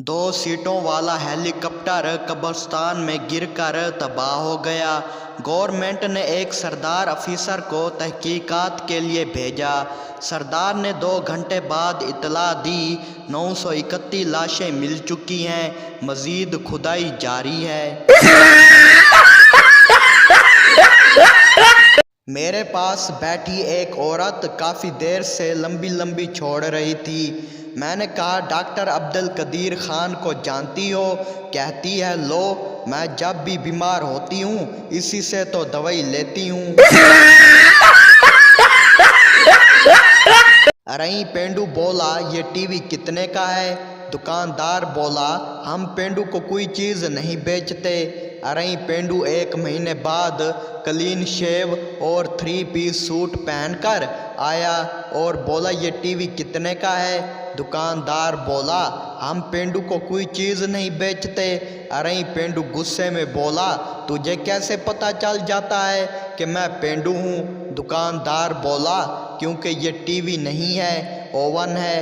दो सीटों वाला हेलीकॉप्टर कब्रिस्तान में गिरकर तबाह हो गया। गवर्नमेंट ने एक सरदार अफसर को तहकीकात के लिए भेजा। सरदार ने 2 घंटे बाद इत्तला दी 931 लाशें मिल चुकी हैं, मजीद खुदाई जारी है। मेरे पास बैठी एक औरत काफ़ी देर से लंबी लंबी छोड़ रही थी। मैंने कहा, डॉक्टर अब्दुल कदीर खान को जानती हो? कहती है, लो, मैं जब भी बीमार होती हूँ इसी से तो दवाई लेती हूँ। अरे पेंडू बोला, ये टीवी कितने का है? दुकानदार बोला, हम पेंडू को कोई चीज़ नहीं बेचते। अरे पेंडू 1 महीने बाद क्लीन शेव और 3 पीस सूट पहनकर आया और बोला, ये टीवी कितने का है? दुकानदार बोला, हम पेंडू को कोई चीज़ नहीं बेचते। अरे पेंडू गुस्से में बोला, तुझे कैसे पता चल जाता है कि मैं पेंडू हूँ? दुकानदार बोला, क्योंकि ये टीवी नहीं है, ओवन है।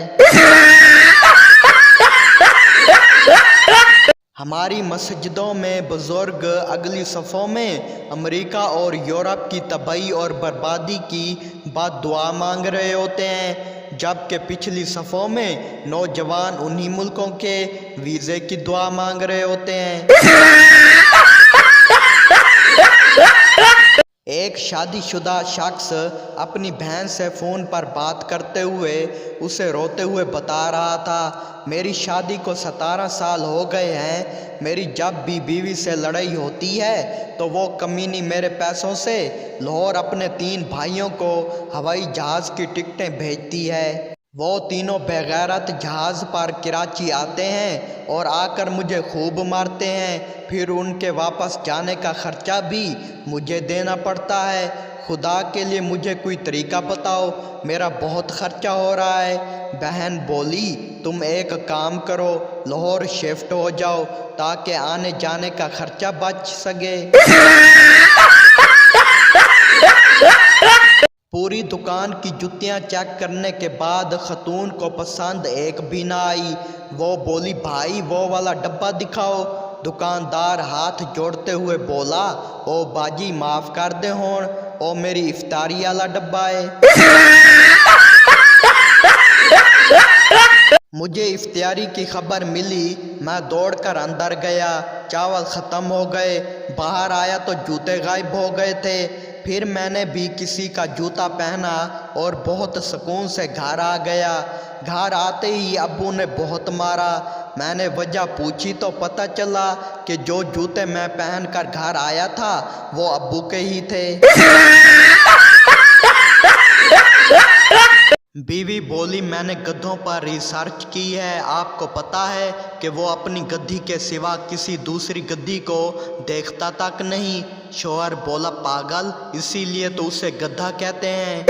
हमारी मस्जिदों में बुजुर्ग अगली सफ़ों में अमेरिका और यूरोप की तबाही और बर्बादी की दुआ मांग रहे होते हैं, जबकि पिछली सफ़ों में नौजवान उन्हीं मुल्कों के वीज़े की दुआ मांग रहे होते हैं। एक शादीशुदा शख्स अपनी बहन से फ़ोन पर बात करते हुए उसे रोते हुए बता रहा था, मेरी शादी को 17 साल हो गए हैं। मेरी जब भी बीवी से लड़ाई होती है तो वो कमीनी मेरे पैसों से लाहौर अपने 3 भाइयों को हवाई जहाज़ की टिकटें भेजती है। वो तीनों बेगैरत जहाज़ पर कराची आते हैं और आकर मुझे खूब मारते हैं, फिर उनके वापस जाने का ख़र्चा भी मुझे देना पड़ता है। खुदा के लिए मुझे कोई तरीका बताओ, मेरा बहुत ख़र्चा हो रहा है। बहन बोली, तुम एक काम करो, लाहौर शिफ्ट हो जाओ ताकि आने जाने का ख़र्चा बच सके। पूरी दुकान की जुतियां चेक करने के बाद खतून को पसंद एक भी ना आई। वो बोली, भाई वो वाला डब्बा दिखाओ। दुकानदार हाथ जोड़ते हुए बोला, ओ बाजी माफ़ कर दे होन, ओ मेरी इफ्तारी वाला डब्बा है। मुझे इफ्तारी की खबर मिली, मैं दौड़कर अंदर गया, चावल ख़त्म हो गए। बाहर आया तो जूते गायब हो गए थे। फिर मैंने भी किसी का जूता पहना और बहुत सुकून से घर आ गया। घर आते ही अब्बू ने बहुत मारा। मैंने वजह पूछी तो पता चला कि जो जूते मैं पहनकर घर आया था वो अब्बू के ही थे। बीवी बोली, मैंने गधों पर रिसर्च की है, आपको पता है कि वो अपनी गद्दी के सिवा किसी दूसरी गद्दी को देखता तक नहीं। शौहर बोला, पागल, इसीलिए तो उसे गधा कहते हैं।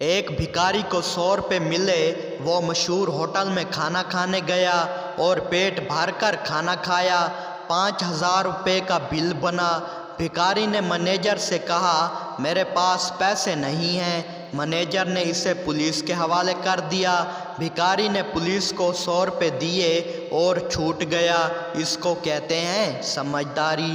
एक भिखारी को 100 रुपये मिले। वो मशहूर होटल में खाना खाने गया और पेट भरकर खाना खाया। 5000 रुपये का बिल बना। भिखारी ने मैनेजर से कहा, मेरे पास पैसे नहीं हैं। मैनेजर ने इसे पुलिस के हवाले कर दिया। भिखारी ने पुलिस को 100 रुपये दिए और छूट गया। इसको कहते हैं समझदारी।